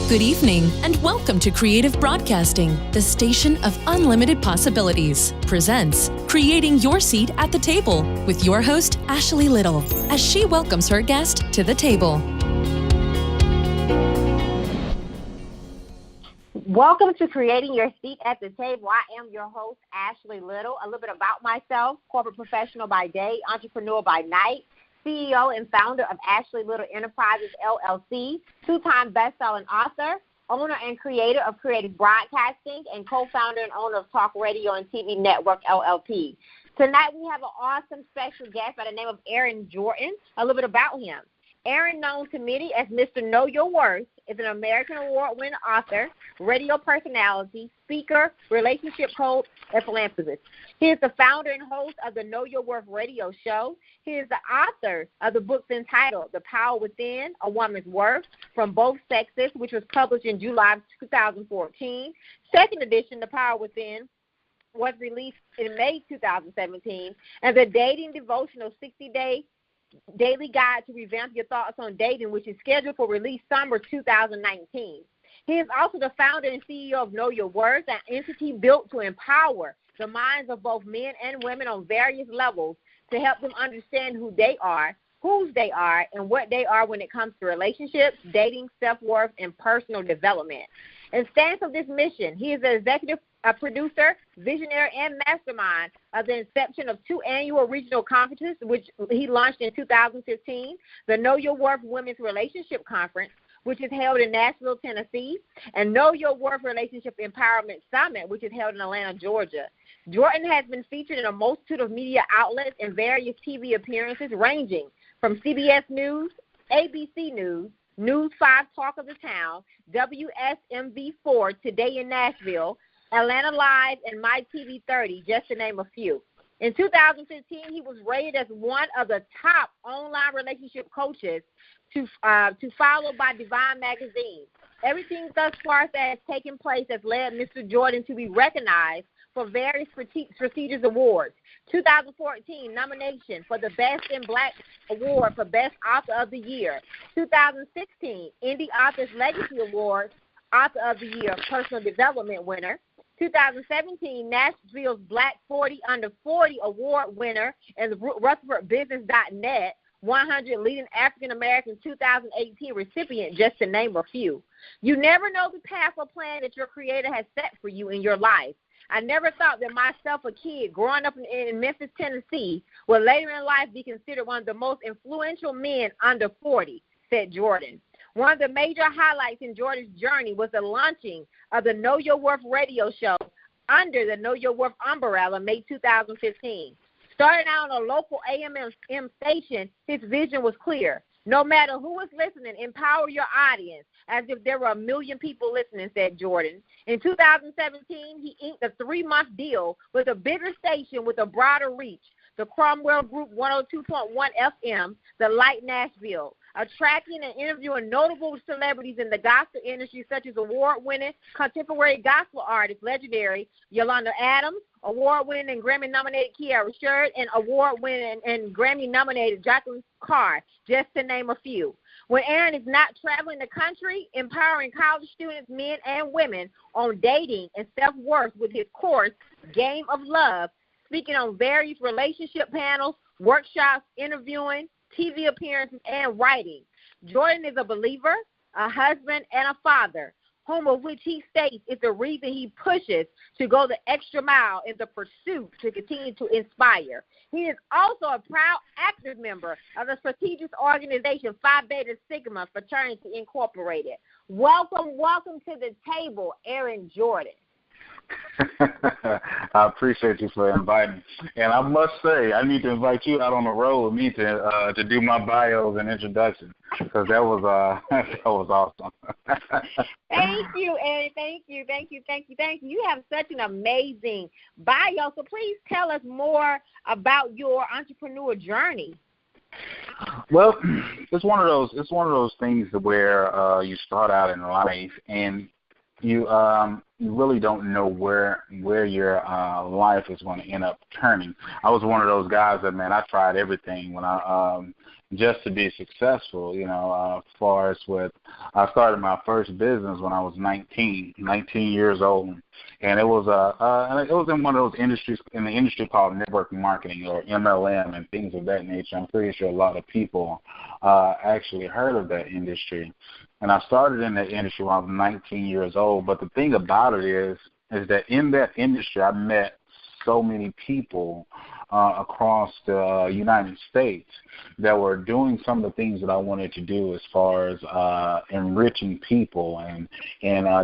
Good evening, and welcome to Creative Broadcasting, the station of unlimited possibilities, presents Creating Your Seat at the Table with your host, Ashley Little, as she welcomes her guest to the table. Welcome to Creating Your Seat at the Table. I am your host, Ashley Little. A little bit about myself: corporate professional by day, entrepreneur by night, CEO and founder of Ashley Little Enterprises, LLC, two-time best-selling author, owner and creator of Creative Broadcasting, and co-founder and owner of Talk Radio and TV Network, LLP. Tonight we have an awesome special guest by the name of Aaron Jordan. A little bit about him. Aaron, known to many as Mr. Know Your Worth, is an American award-winning author, radio personality, speaker, relationship coach, and philanthropist. He is the founder and host of the Know Your Worth radio show. He is the author of the books entitled The Power Within, A Woman's Worth, from Both Sexes, which was published in July of 2014. Second edition, The Power Within, was released in May 2017. And the dating devotional 60-day daily guide to revamp your thoughts on dating, which is scheduled for release summer 2019. He is also the founder and CEO of Know Your Worth, an entity built to empower the minds of both men and women on various levels to help them understand who they are, whose they are, and what they are when it comes to relationships, dating, self-worth, and personal development. In stance of this mission, he is the executive producer, visionary, and mastermind of the inception of two annual regional conferences, which he launched in 2015, the Know Your Worth Women's Relationship Conference, which is held in Nashville, Tennessee, and Know Your Worth Relationship Empowerment Summit, which is held in Atlanta, Georgia. Jordan has been featured in a multitude of media outlets and various TV appearances ranging from CBS News, ABC News, News 5 Talk of the Town, WSMV4 Today in Nashville, Atlanta Live, and My TV 30, just to name a few. In 2015, he was rated as one of the top online relationship coaches to follow by Divine Magazine. Everything thus far that has taken place has led Mr. Jordan to be recognized for various prestigious awards. 2014 nomination for the Best in Black Award for Best Author of the Year. 2016 Indie Authors Legacy Award Author of the Year Personal Development winner. 2017 Nashville's Black 40 Under 40 Award winner and the RutherfordBusiness.net 100 Leading African American 2018 recipient, just to name a few. You never know the path or plan that your Creator has set for you in your life. I never thought that myself, a kid growing up in Memphis, Tennessee, would later in life be considered one of the most influential men under 40, said Jordan. One of the major highlights in Jordan's journey was the launching of the Know Your Worth radio show under the Know Your Worth umbrella May 2015. Starting out on a local AM/FM station, his vision was clear. No matter who is listening, empower your audience as if there were 1 million people listening, said Jordan. In 2017, he inked a 3-month deal with a bigger station with a broader reach, the Cromwell Group 102.1 FM, The Light Nashville, attracting and interviewing notable celebrities in the gospel industry such as award-winning contemporary gospel artist legendary Yolanda Adams, award-winning and Grammy-nominated Kiara Sherd, and award-winning and Grammy-nominated Jacqueline Carr, just to name a few. When Aaron is not traveling the country, empowering college students, men and women, on dating and self-worth with his course, Game of Love, speaking on various relationship panels, workshops, interviewing, TV appearances, and writing. Jordan is a believer, a husband, and a father, whom of which he states is the reason he pushes to go the extra mile in the pursuit to continue to inspire. He is also a proud active member of the prestigious organization Phi Beta Sigma Fraternity Incorporated. Welcome to the table, Aaron Jordan. I appreciate you for inviting me. And I must say, I need to invite you out on the road with me to do my bios and introduction, because that was awesome. Thank you, Aaron. Thank you. You have such an amazing bio. So please tell us more about your entrepreneur journey. Well, it's one of those things where you start out in life, and you really don't know where your life is going to end up turning. I was one of those guys that, man, I tried everything when I just to be successful. As far as I started my first business when I was 19 years old, and it was in one of those industries, in the industry called network marketing or MLM and things of that nature. I'm pretty sure a lot of people actually heard of that industry. And I started in that industry when I was 19 years old. But the thing about it is that in that industry, I met so many people across the United States that were doing some of the things that I wanted to do as far as enriching people and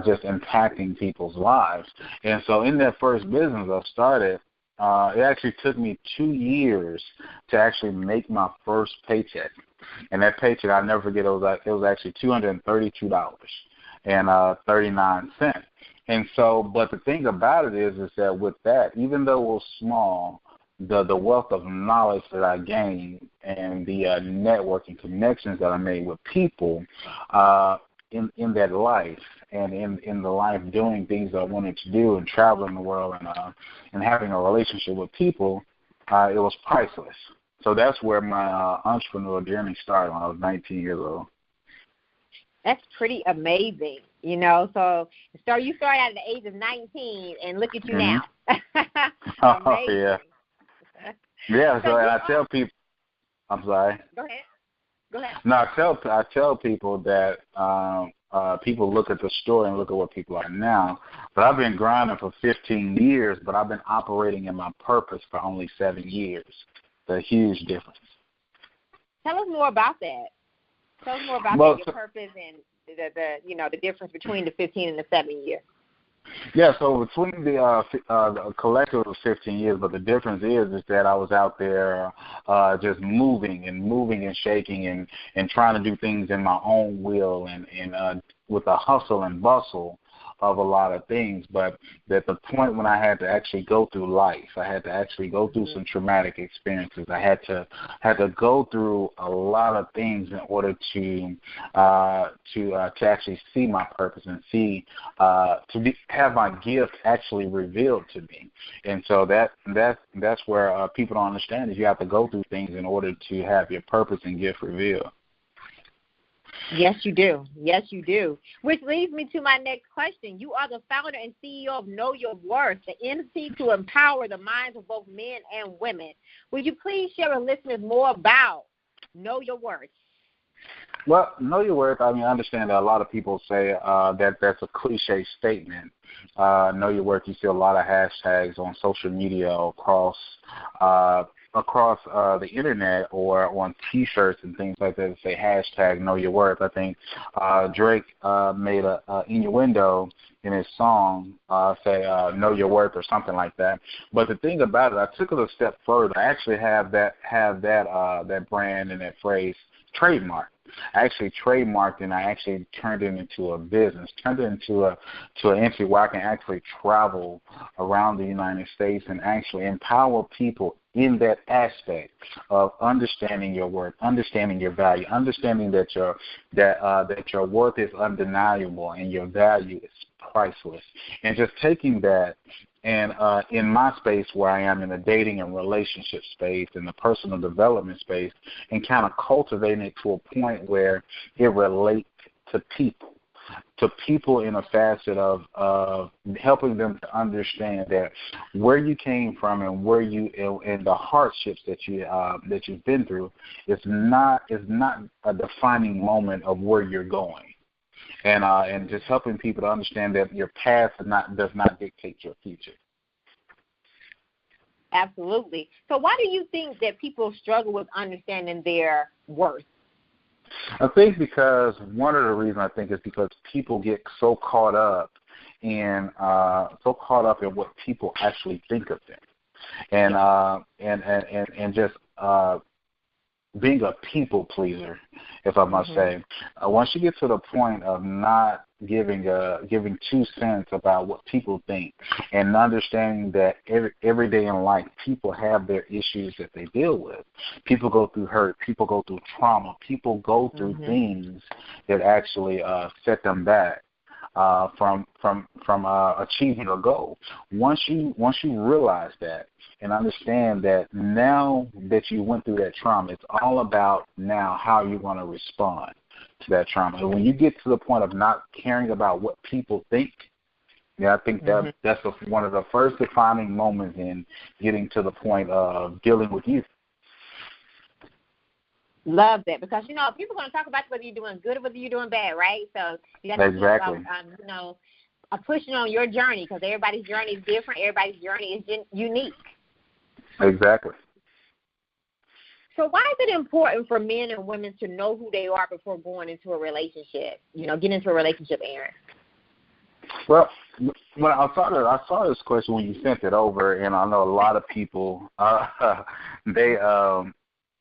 just impacting people's lives. And so in that first business I started, it actually took me 2 years to actually make my first paycheck. And that paycheck, I'll never forget, it was actually $232.39. And so, but the thing about it is that with that, even though it was small, the wealth of knowledge that I gained and the networking connections that I made with people in that life and in the life doing things that I wanted to do and traveling the world and having a relationship with people, it was priceless. So that's where my entrepreneurial journey started when I was 19 years old. That's pretty amazing, So you started at the age of 19, and look at you now. Oh, yeah. Yeah, so I tell people, I'm sorry. Go ahead. No, I tell people that people look at the story and look at what people are now, but I've been grinding for 15 years, but I've been operating in my purpose for only 7 years. It's a huge difference. Tell us more about that. Tell us more about your purpose and the difference between the 15 and the 7 years. Yeah, so between the collective of 15 years, but the difference is that I was out there just moving and shaking and trying to do things in my own will and with a hustle and bustle of a lot of things, but at the point when I had to actually go through life, I had to actually go through some traumatic experiences. I had to go through a lot of things in order to actually see my purpose and have my gift actually revealed to me. And so that's where people don't understand is you have to go through things in order to have your purpose and gift revealed. Yes, you do. Yes, you do. Which leads me to my next question. You are the founder and CEO of Know Your Worth, the entity to empower the minds of both men and women. Would you please share with listeners more about Know Your Worth? Well, Know Your Worth, I understand that a lot of people say that that's a cliche statement. Know Your Worth, you see a lot of hashtags on social media across the internet or on T-shirts and things like that that say hashtag Know Your Worth. I think Drake made a innuendo in his song, say Know Your Worth or something like that. But the thing about it, I took it a step further. I actually have that brand and that phrase trademarked. I actually trademarked and I actually turned it into a business, turned it into an entity where I can actually travel around the United States and actually empower people in that aspect of understanding your worth, understanding your value, understanding that your worth is undeniable and your value is priceless, and just taking that and in my space where I am in the dating and relationship space and the personal development space and kind of cultivating it to a point where it relates to people in a facet of helping them to understand that where you came from and where you and the hardships that you've been through is not a defining moment of where you're going. And just helping people to understand that your past does not dictate your future. Absolutely. So why do you think that people struggle with understanding their worth? I think because one of the reasons I think is because people get so caught up in what people actually think of them, and just being a people pleaser, if I must say. Once you get to the point of not giving 2 cents about what people think and understanding that every day in life people have their issues that they deal with. People go through hurt. People go through trauma. People go through things that actually set them back. from achieving a goal. Once you realize that and understand that now that you went through that trauma, it's all about now how you're going to respond to that trauma. And when you get to the point of not caring about what people think, I think that's one of the first defining moments in getting to the point of dealing with you. Love that, because people are going to talk about whether you're doing good or whether you're doing bad, right? So you got to keep pushing on your journey, because everybody's journey is different. Everybody's journey is unique. Exactly. So why is it important for men and women to know who they are before going into a relationship? Get into a relationship, Aaron. Well, when I saw this question when you sent it over, and I know a lot of people,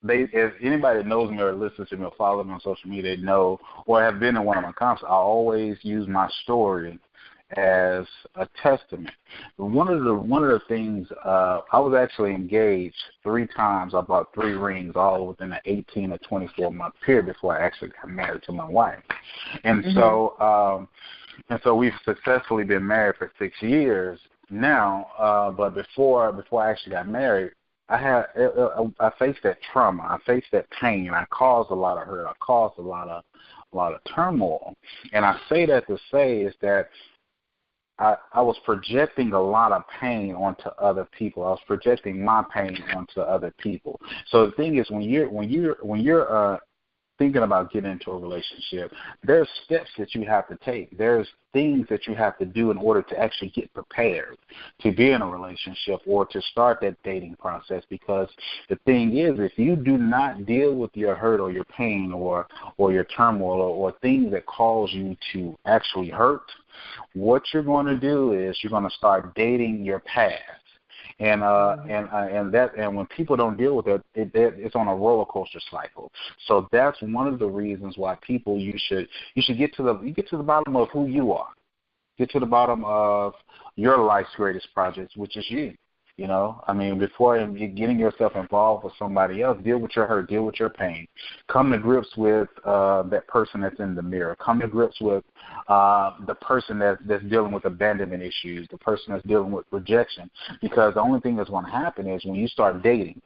if anybody that knows me or listens to me or follows me on social media, they know, or have been in one of my conferences, I always use my story as a testament. One of the things, I was actually engaged 3 times. I bought 3 rings all within an 18 or 24 month period before I actually got married to my wife. And so we've successfully been married for 6 years now. But before I actually got married, I faced that trauma. I faced that pain. I caused a lot of hurt. I caused a lot of turmoil. And I say that to say is that I was projecting a lot of pain onto other people. I was projecting my pain onto other people. So the thing is, when you're thinking about getting into a relationship, there's steps that you have to take. There's things that you have to do in order to actually get prepared to be in a relationship or to start that dating process. Because the thing is, if you do not deal with your hurt or your pain or your turmoil or things that cause you to actually hurt, what you're going to do is you're going to start dating your past. And when people don't deal with it, it's on a roller coaster cycle. So that's one of the reasons why people you should get to the bottom of who you are. Get to the bottom of your life's greatest projects, which is you. Before getting yourself involved with somebody else, deal with your hurt, deal with your pain. Come to grips with that person that's in the mirror. Come to grips with the person that's dealing with abandonment issues, the person that's dealing with rejection. Because the only thing that's going to happen is when you start dating,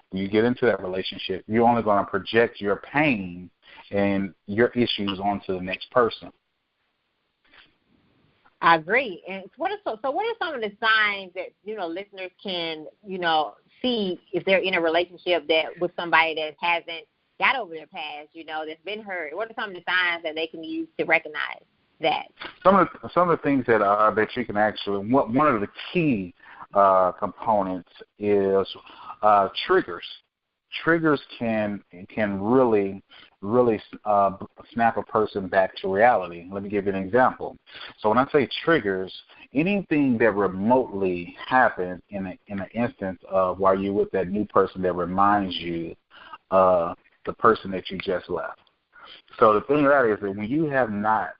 when you get into that relationship, you're only going to project your pain and your issues onto the next person. I agree. And what are some of the signs that listeners can see if they're in a relationship with somebody that hasn't got over their past, that's been hurt? What are some of the signs that they can use to recognize that? Some of the things that you can actually, one of the key components is triggers. Triggers can really snap a person back to reality. Let me give you an example. So when I say triggers, anything that remotely happens in an instance of while you're with that new person that reminds you of the person that you just left. So the thing of that is that when you have not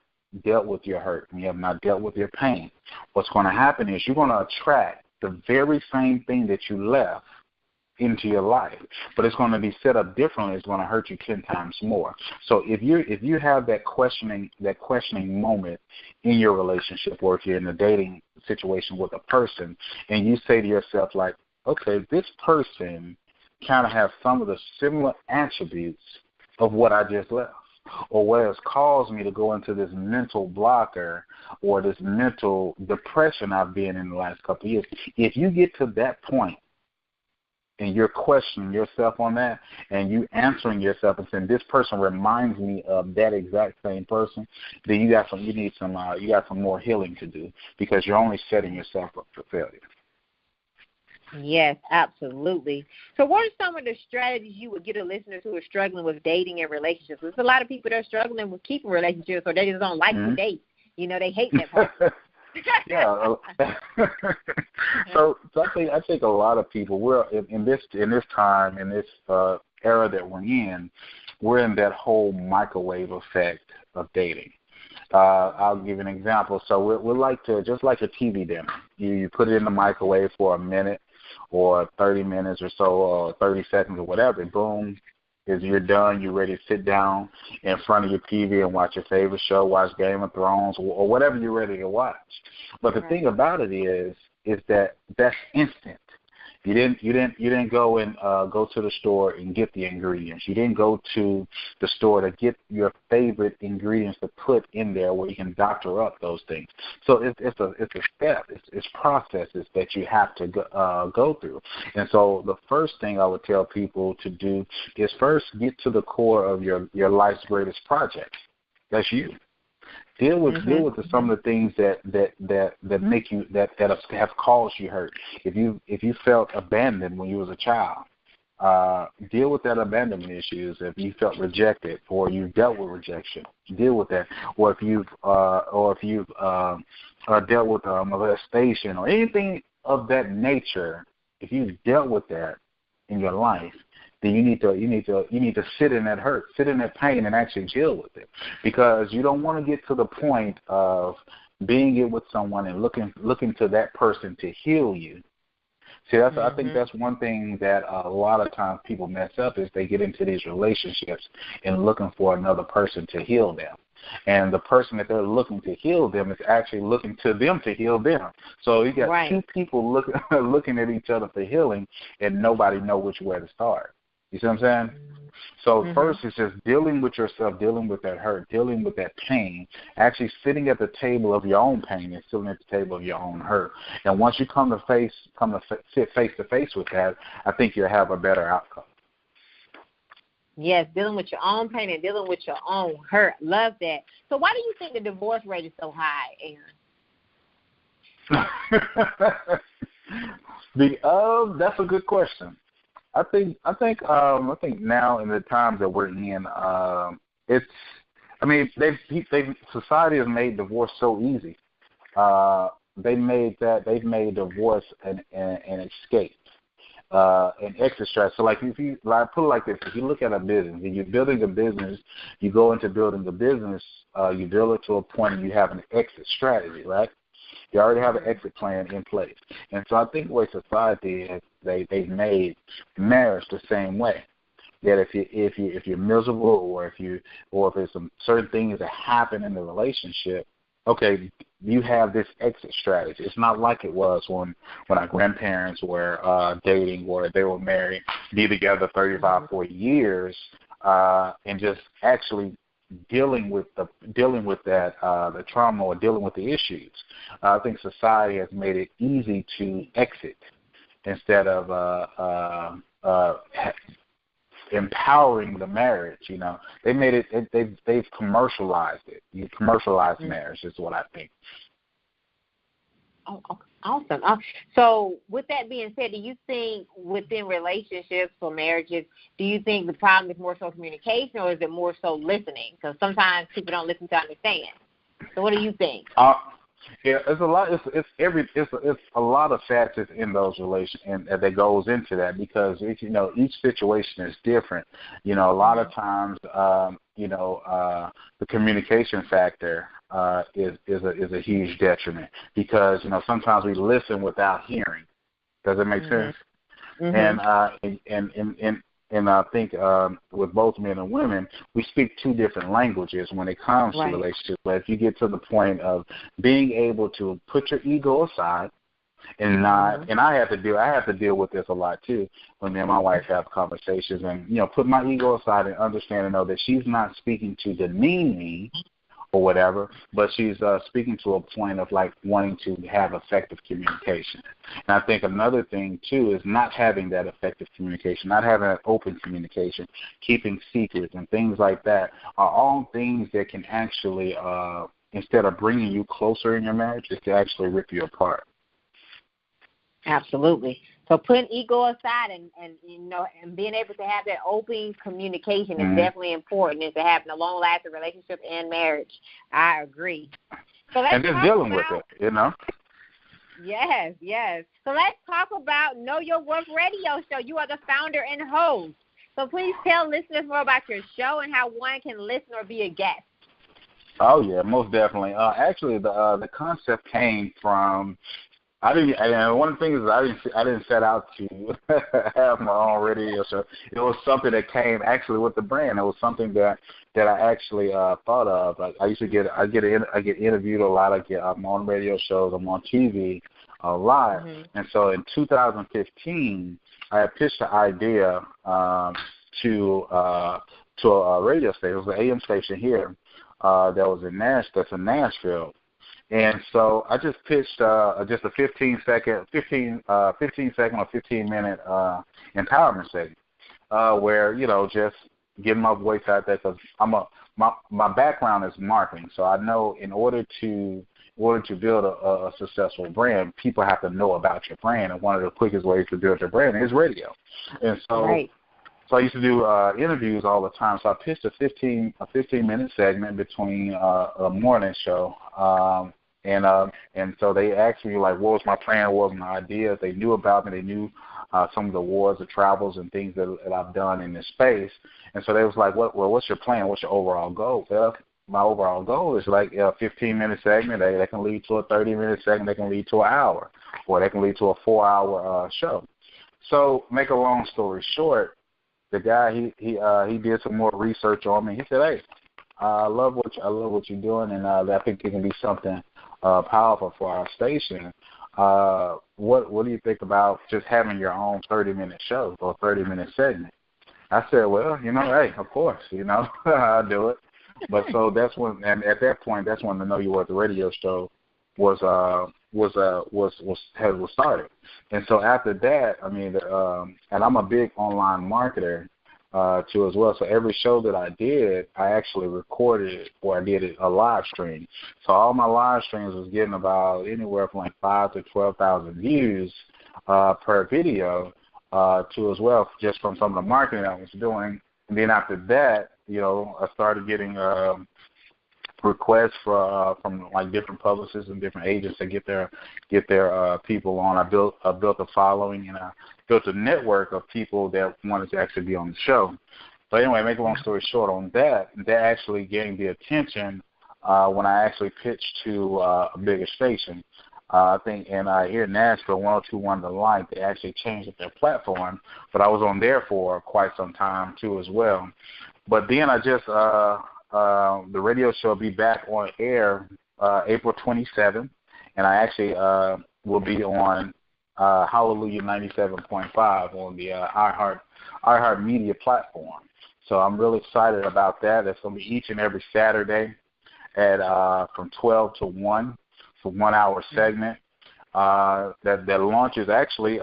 dealt with your hurt, when you have not dealt with your pain, what's going to happen is you're going to attract the very same thing that you left into your life, but it's going to be set up differently. It's going to hurt you 10 times more. So if you have that questioning moment in your relationship, or if you're in a dating situation with a person, and you say to yourself like, okay, this person kind of has some of the similar attributes of what I just left, or what has caused me to go into this mental blocker or this mental depression I've been in the last couple of years. If you get to that point, and you're questioning yourself on that, and you answering yourself and saying, this person reminds me of that exact same person, then you got some more healing to do, because you're only setting yourself up for failure. Yes, absolutely. So what are some of the strategies you would give to listeners who are struggling with dating and relationships? There's a lot of people that are struggling with keeping relationships, or they just don't like to date. They hate that part. Yeah. So I think a lot of people, we're in this time, in this era that we're in that whole microwave effect of dating. I'll give an example. So we're like just like a TV dinner. You put it in the microwave for a minute or 30 minutes or so, or 30 seconds or whatever, boom, is you're done, you're ready to sit down in front of your TV and watch your favorite show, watch Game of Thrones or whatever you're ready to watch. But the thing about it is that that's instant. You didn't go and go to the store and get the ingredients. You didn't go to the store to get your favorite ingredients to put in there where you can doctor up those things. So it's a step. It's processes that you have to go through. And so the first thing I would tell people to do is first get to the core of your life's greatest project. That's you. Deal with some of the things that make you that have caused you hurt. If you felt abandoned when you was a child, deal with that abandonment issues. If you felt rejected or you dealt with rejection, deal with that. Or if you've dealt with molestation or anything of that nature, if you've dealt with that in your life, then you need to sit in that hurt, sit in that pain, and actually deal with it, because you don't want to get to the point of being it with someone and looking to that person to heal you. See, I think that's one thing that a lot of times people mess up is they get into these relationships and looking for another person to heal them. And the person that they're looking to heal them is actually looking to them to heal them. So you got two people looking at each other for healing, and nobody know which way to start. You see what I'm saying? So first it's just dealing with yourself, dealing with that hurt, dealing with that pain, actually sitting at the table of your own pain and sitting at the table of your own hurt. And once you come to sit face to face with that, I think you'll have a better outcome. Yes, dealing with your own pain and dealing with your own hurt. Love that. So why do you think the divorce rate is so high, Aaron? That's a good question. I think now in the times that we're in, society has made divorce so easy. They've made divorce an escape, an exit strategy. So put it like this: if you look at a business, if you're building a business, you go into building the business, you build it to a point and you have an exit strategy, right? You already have an exit plan in place. And so I think the way society is, they've made marriage the same way. That if you're miserable or if there's some certain things that happen in the relationship, okay, you have this exit strategy. It's not like it was when our grandparents were dating or they were married, be together 35, 40 years, and just actually dealing with that the trauma or dealing with the issues. I think society has made it easy to exit instead of empowering the marriage. You know, they made it. They've commercialized it. You commercialize marriage is what I think. Oh, awesome. So with that being said, do you think within relationships or marriages, do you think the problem is more so communication or is it more so listening? Because sometimes people don't listen to understand. So what do you think? Yeah, it's a lot. It's a lot of factors in those relations and that goes into that, because each situation is different. A lot of times, the communication factor is a huge detriment, because sometimes we listen without hearing. Does it make sense? And I think with both men and women, we speak two different languages when it comes to relationships. But if you get to the point of being able to put your ego aside and not, and I have to deal with this a lot too when me and my wife have conversations, and put my ego aside and understand and know that she's not speaking to demean me or whatever, but she's speaking to a point of wanting to have effective communication. And I think another thing too is not having that effective communication, not having that open communication, keeping secrets and things like that are all things that can actually, instead of bringing you closer in your marriage, is to actually rip you apart. Absolutely. So putting ego aside and being able to have that open communication is definitely important into having a long-lasting relationship and marriage. I agree. So and just dealing with it, Yes, yes. So let's talk about Know Your Worth Radio Show. You are the founder and host. So please tell listeners more about your show and how one can listen or be a guest. Oh, yeah, most definitely. Actually, the concept came from I didn't. And one of the things is I didn't set out to have my own radio show. It was something that came actually with the brand. It was something that I actually thought of. Like I get interviewed a lot. I'm on radio shows. I'm on TV a lot. Mm-hmm. And so in 2015, I had pitched the idea to a radio station. It was an AM station here that was in Nashville. And so I just pitched just a 15-second or 15-minute empowerment segment where, just getting my voice out there, because my background is marketing. So I know in order to build a successful brand, people have to know about your brand. And one of the quickest ways to build your brand is radio. And so, right. So I used to do interviews all the time. So I pitched a 15-minute segment between a morning show. And so they asked me, like, what was my plan, what was my ideas. They knew about me. They knew some of the wars, the travels, and things that I've done in this space. And so they was like, what's your plan? What's your overall goal? Well, my overall goal is like a 15-minute segment. They can lead to a 30-minute segment. They can lead to an hour, or they can lead to a 4-hour show. So make a long story short, the guy, he did some more research on me. He said, hey, I love what you're doing, and I think it can be something powerful for our station. What do you think about just having your own 30-minute show or 30-minute segment? I said, well, hey, of course, I'll do it. But so that's when, and at that point, that's when the Know Your Worth radio show was started. And so after that, I mean, and I'm a big online marketer too as well. So every show that I did, I actually recorded it, or I did it a live stream. So all my live streams was getting about anywhere from like 5,000 to 12,000 views per video too as well, just from some of the marketing I was doing. And then after that, I started getting requests from like different publicists and different agents to get their people on. I built a following, and I built a network of people that wanted to actually be on the show. So anyway, make a long story short on that actually gained the attention when I actually pitched to a bigger station. I think here in Nashville, 102.1 The Light, they actually changed their platform, but I was on there for quite some time too as well. But then I just the radio show will be back on air April 27th, and I actually will be on Hallelujah 97.5 on the iHeart Media platform. So I'm really excited about that. It's going to be each and every Saturday at from 12 to 1 for 1 hour segment. That launches actually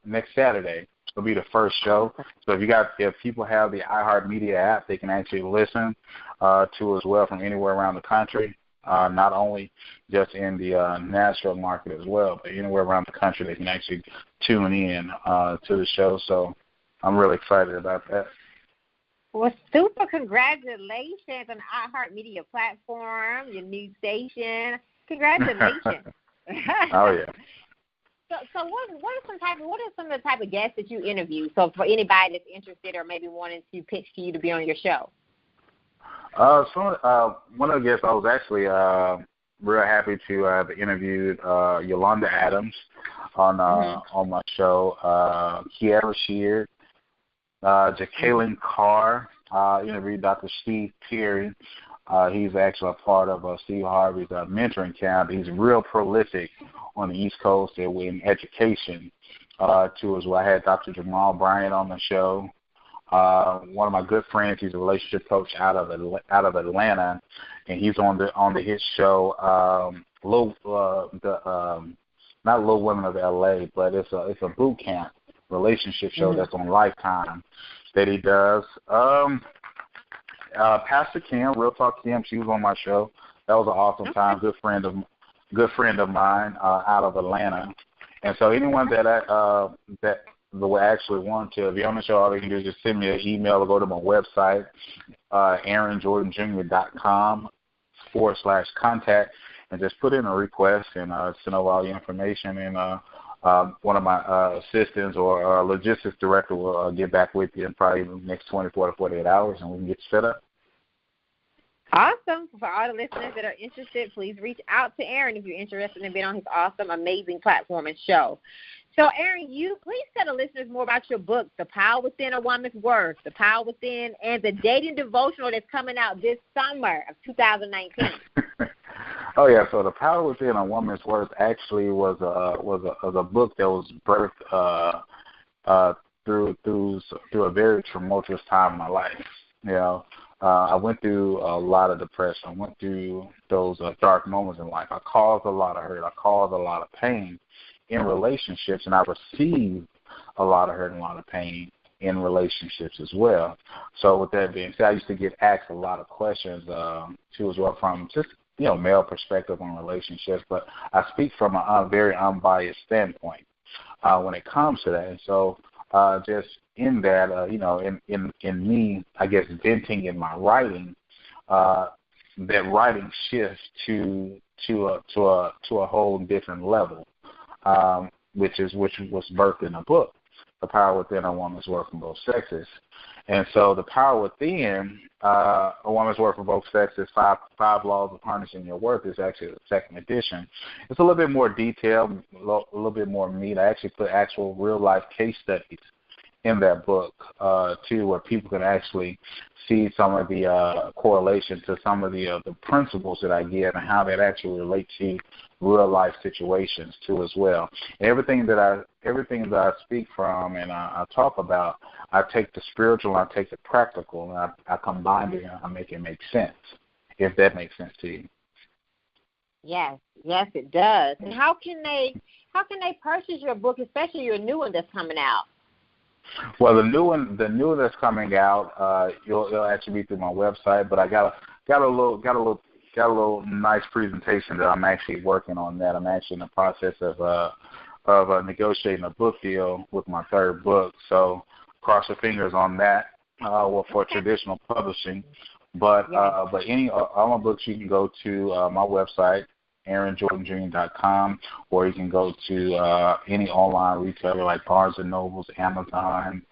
next Saturday. It'll be the first show. So if people have the iHeartMedia app, they can actually listen to as well from anywhere around the country, not only just in the Nashville market as well, but anywhere around the country they can actually tune in to the show. So I'm really excited about that. Well, super congratulations on iHeartMedia platform, your new station. Congratulations. Oh, yeah. So what are some of the type of guests that you interview? So for anybody that's interested or maybe wanting to pitch to you to be on your show. One of the guests I was actually real happy to have interviewed Yolanda Adams on my show. Kiara Sheard, Jacqueline Carr. Interviewed Dr. Steve Perry. He's actually a part of Steve Harvey's mentoring camp. He's real prolific on the East Coast in education, too, as well. I had Dr. Jamal Bryant on the show. One of my good friends, he's a relationship coach out of Atlanta, and he's on his show, not Little Women of L.A., but it's a boot camp relationship show that's on Lifetime that he does. Pastor Kim, Real Talk Kim, she was on my show. That was an awesome time. Good friend of mine out of Atlanta. And so anyone that will actually want to be on the show, all they can do is just send me an email or go to my website, AaronJordanJr.com/contact, and just put in a request and send over all the information. And one of my assistants or logistics director will get back with you in probably the next 24 to 48 hours, and we can get set up. Awesome. For all the listeners that are interested, please reach out to Aaron if you're interested in being on his awesome, amazing platform and show. So, Aaron, you please tell the listeners more about your book, The Power Within a Woman's Worth, The Power Within, and the dating devotional that's coming out this summer of 2019. Oh yeah, so The Power Within a Woman's Worth actually was a book that was birthed through a very tumultuous time in my life. You know, I went through a lot of depression. I went through those dark moments in life. I caused a lot of hurt. I caused a lot of pain in relationships, and I received a lot of hurt and a lot of pain in relationships as well. So with that being said, I used to get asked a lot of questions too as well from just male perspective on relationships, but I speak from a very unbiased standpoint when it comes to that. And so just in that, in me, I guess, venting in my writing, that writing shifts to a whole different level, which was birthed in a book, The Power Within a Woman's Worth from Both Sexes. And so The Power Within a Woman's Worth from Both Sexes, five Laws of Harnessing Your Worth, is actually the second edition. It's a little bit more detailed, a little bit more meat. I actually put actual real-life case studies in that book, too, where people can actually see some of the correlation to some of the principles that I give and how that actually relate to real life situations too as well. And everything that I speak from and I talk about, I take the spiritual and I take the practical and I combine it and I make it make sense, if that makes sense to you. Yes, it does. And how can they purchase your book, especially your new one that's coming out? Well, the new one that's coming out, it'll actually be through my website. But I got a little nice presentation that I'm actually working on. That I'm actually in the process of negotiating a book deal with my third book. So cross your fingers on that. For traditional publishing. But all my books, you can go to my website, AaronJordanJr.com, or you can go to any online retailer like Barnes & Noble, Amazon,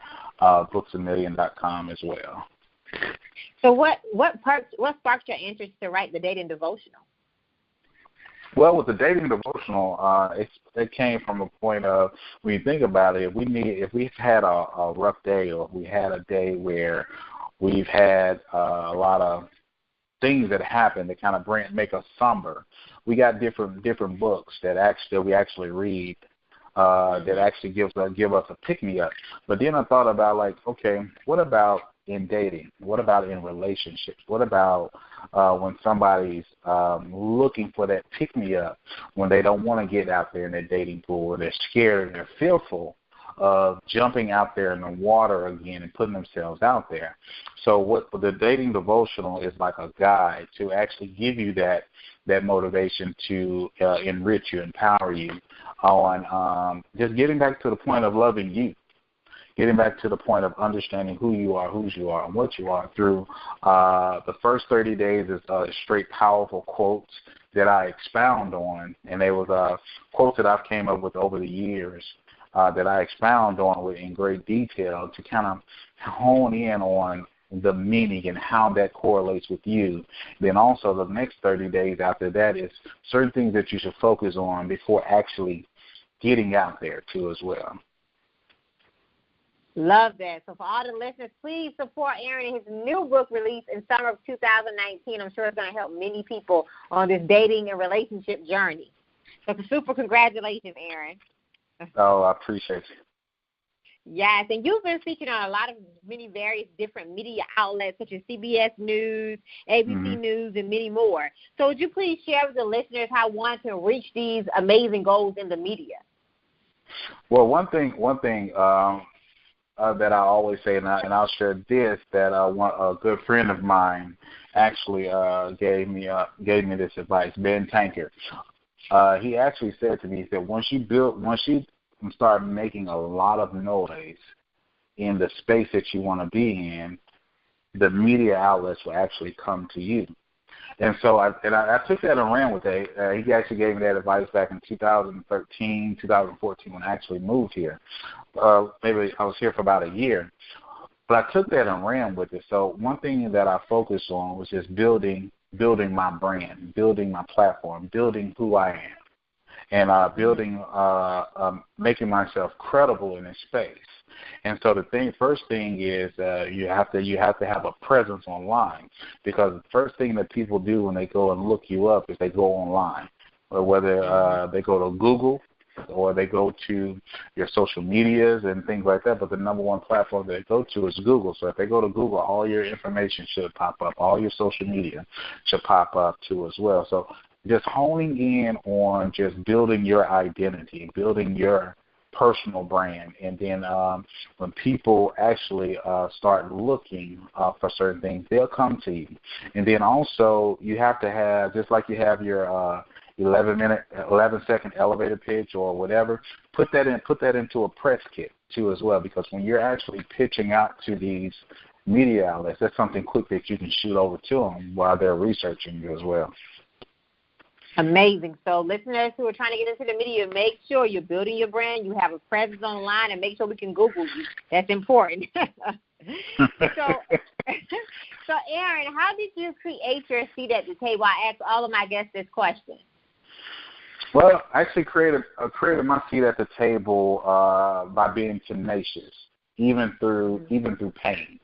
BooksAMillion.com as well. So what sparked your interest to write the dating devotional? Well, with the dating devotional, it came from a point of, when you think about it, if we've had a rough day, or if we had a day where we've had a lot of things that happen that kind of make us somber, we got different books that we actually read that actually give us a pick me up. But then I thought about, like, okay, what about in dating? What about in relationships? What about when somebody's looking for that pick me up, when they don't want to get out there in their dating pool, or they're scared and they're fearful of jumping out there in the water again and putting themselves out there? So what the dating devotional is like a guide to actually give you that motivation to enrich you, empower you on just getting back to the point of loving you, getting back to the point of understanding who you are, whose you are, and what you are through the first 30 days is straight powerful quotes that I expound on, and they was quotes that I've came up with over the years that I expound on in great detail to kind of hone in on the meaning and how that correlates with you. Then also the next 30 days after that is certain things that you should focus on before actually getting out there too as well. Love that. So for all the listeners, please support Aaron in his new book released in summer of 2019. I'm sure it's going to help many people on this dating and relationship journey. So super congratulations, Aaron. Oh, I appreciate you. Yes, and you've been featured on many various different media outlets such as CBS News, ABC News, and many more. So would you please share with the listeners how one can reach these amazing goals in the media? Well, one thing that I always say, and I'll share this, that a good friend of mine actually gave me this advice, Ben Tankard. He actually said to me, he said, once you start making a lot of noise in the space that you want to be in, the media outlets will actually come to you. And so I took that and ran with it. He actually gave me that advice back in 2013, 2014 when I actually moved here. Maybe I was here for about a year. But I took that and ran with it. So one thing that I focused on was just building my brand, building my platform, building who I am, and making myself credible in this space. And so the first thing is you have to have a presence online, because the first thing that people do when they go and look you up is they go online, or whether they go to Google or they go to your social medias and things like that. But the number one platform that they go to is Google. So if they go to Google, all your information should pop up. All your social media should pop up too as well. So just honing in on just building your identity, building your personal brand, and then when people actually start looking for certain things, they'll come to you. And then also you have to have, just like you have your 11-second elevator pitch or whatever, put that into a press kit too as well, because when you're actually pitching out to these media outlets, that's something quick that you can shoot over to them while they're researching you as well. Amazing. So listeners who are trying to get into the media, make sure you're building your brand, you have a presence online, and make sure we can Google you. That's important. So Aaron, how did you create your seat at the table? I ask all of my guests this question. Well, I actually created my seat at the table by being tenacious, even through pain.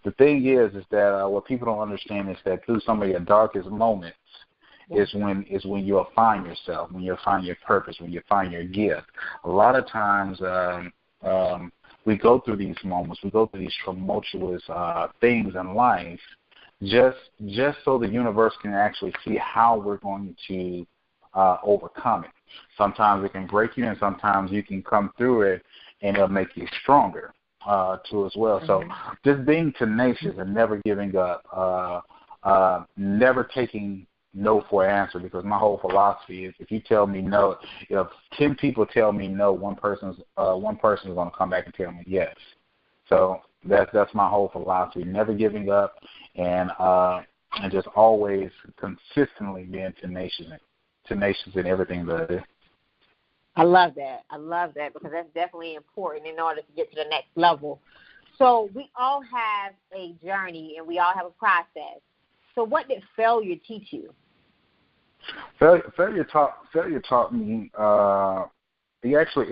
The thing is that what people don't understand is that through some of your darkest moments is when you'll find yourself, when you'll find your purpose, when you find your gift. A lot of times we go through these moments, we go through these tumultuous things in life, just so the universe can actually see how we're going to overcome it. Sometimes it can break you, and sometimes you can come through it, and it'll make you stronger too as well. So just being tenacious and never giving up, never taking no for an answer, because my whole philosophy is if you tell me no, if 10 people tell me no, one person is going to come back and tell me yes. So that's my whole philosophy: never giving up, and just always consistently being tenacious in everything that I do. I love that because that's definitely important in order to get to the next level. So we all have a journey and we all have a process. So what did failure teach you? Failure taught me. It actually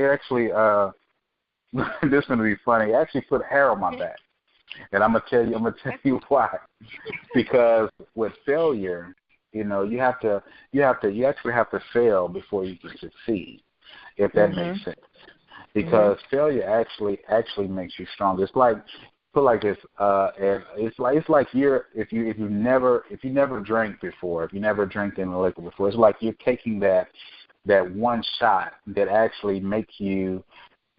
this is going to be funny. It actually put hair on my back, and I'm gonna tell you why. Because with failure, you actually have to fail before you can succeed, if that makes sense. Because failure actually makes you stronger. It's like, put like this, it's like if you never drank before, if you never drank any liquor before, it's like you're taking that one shot that actually send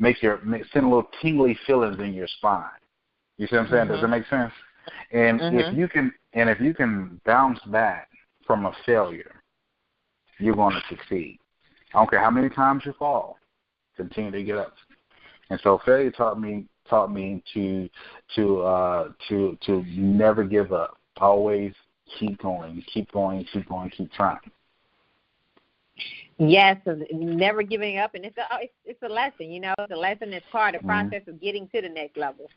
a little tingly feelings in your spine. You see what I'm saying? Does that make sense? And if you can bounce back from a failure, you're going to succeed. I don't care how many times you fall, continue to get up. And so failure taught me to never give up. Always keep going, keep trying. Yes, never giving up, and it's a lesson. It's a lesson that's part of the process of getting to the next level.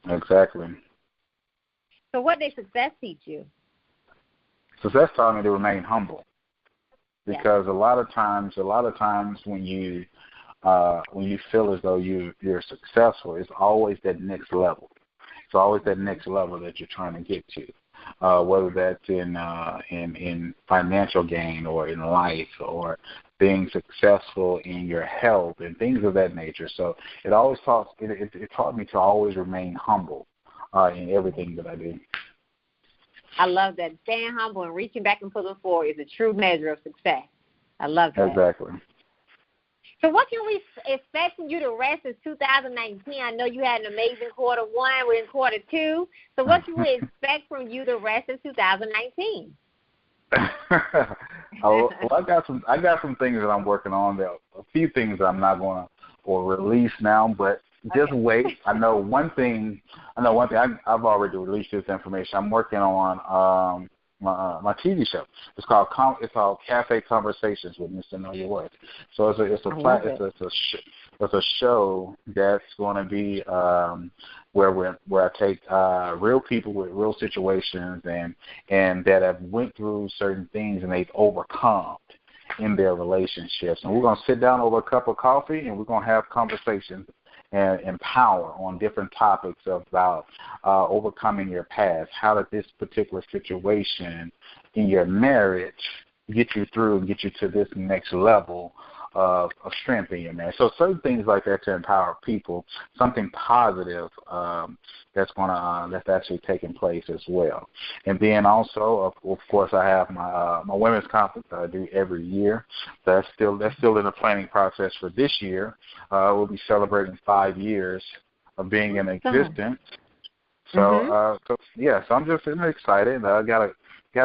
Exactly. So what did success teach you? Success taught me to remain humble, because a lot of times when you feel as though you're successful, it's always that next level. It's always that next level that you're trying to get to, whether that's in financial gain or in life or being successful in your health and things of that nature. So it taught me to always remain humble in everything that I do. I love that. Staying humble and reaching back and pulling forward is a true measure of success. I love that. Exactly. So what can we expect from you the rest of 2019? I know you had an amazing quarter one. We're in quarter two. So what can we expect from you the rest of 2019? Well, I got some things that I'm working on. There are a few things that I'm not going to release now, but just wait. I know one thing. I've already released this information. I'm working on my TV show. It's called Cafe Conversations with Mr. Know Your Worth. So It's a show that's going to be where I take real people with real situations and that have went through certain things and they've overcome in their relationships. And we're going to sit down over a cup of coffee and we're going to have conversations and empower on different topics about overcoming your past. How did this particular situation in your marriage get you through and get you to this next level of strength in your marriage? So certain things like that to empower people, something positive that's actually taking place as well. And then also, of course, I have my women's conference that I do every year. That's still in the planning process for this year. We'll be celebrating 5 years of being in existence. So, so I'm just excited. I got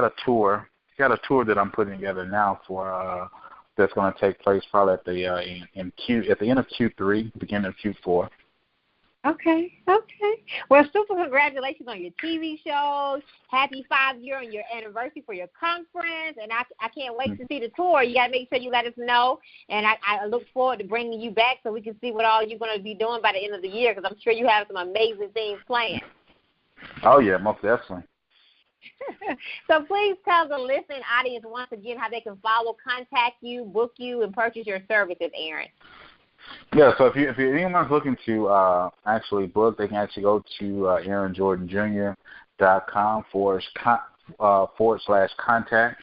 a tour that I'm putting together now for that's going to take place probably at the end of Q3, beginning of Q4. Okay. Well, super congratulations on your TV shows. Happy 5-year on your anniversary for your conference, and I can't wait to see the tour. You got to make sure you let us know, and I look forward to bringing you back so we can see what all you're going to be doing by the end of the year, because I'm sure you have some amazing things planned. Oh, yeah, most definitely. So please tell the listening audience once again how they can follow, contact you, book you, and purchase your services, Aaron. Yeah, so if anyone's looking to actually book, they can actually go to AaronJordanJr.com /contact,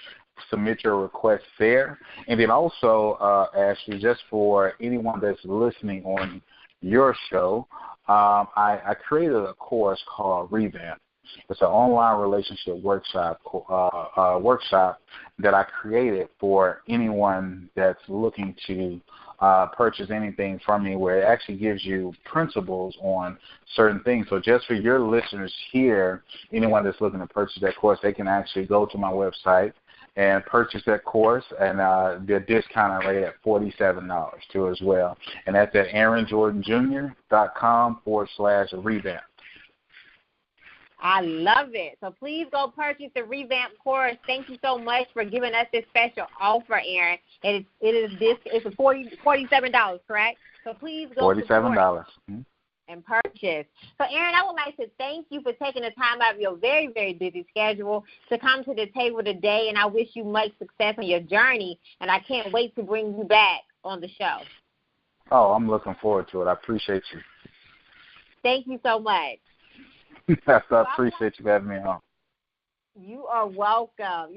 submit your request there. And then also, Ashley, just for anyone that's listening on your show, I created a course called Revamp. It's an online relationship workshop that I created for anyone that's looking to purchase anything from me, where it actually gives you principles on certain things. So just for your listeners here, anyone that's looking to purchase that course, they can actually go to my website and purchase that course, and they're discounted rate at $47 too as well. And that's at AaronJordanJr.com /revamp. I love it. So please go purchase the Revamp course. Thank you so much for giving us this special offer, Aaron. And it's $47, correct? So please go $47 and purchase. So, Aaron, I would like to thank you for taking the time out of your very, very busy schedule to come to the table today, and I wish you much success on your journey, and I can't wait to bring you back on the show. Oh, I'm looking forward to it. I appreciate you. Thank you so much. Yes, I appreciate you having me on. You are welcome.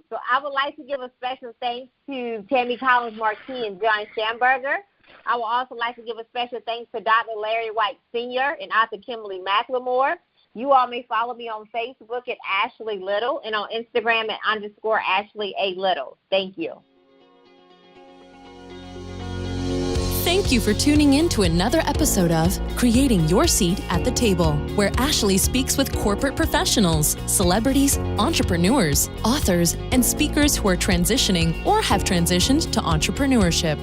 So I would like to give a special thanks to Tammy Collins-Marquis and John Schamberger. I would also like to give a special thanks to Dr. Larry White Sr. and author Kimberly McLemore. You all may follow me on Facebook at Ashley Little and on Instagram at _Ashley A. Little. Thank you. Thank you for tuning in to another episode of Creating Your Seat at the Table, where Ashley speaks with corporate professionals, celebrities, entrepreneurs, authors, and speakers who are transitioning or have transitioned to entrepreneurship.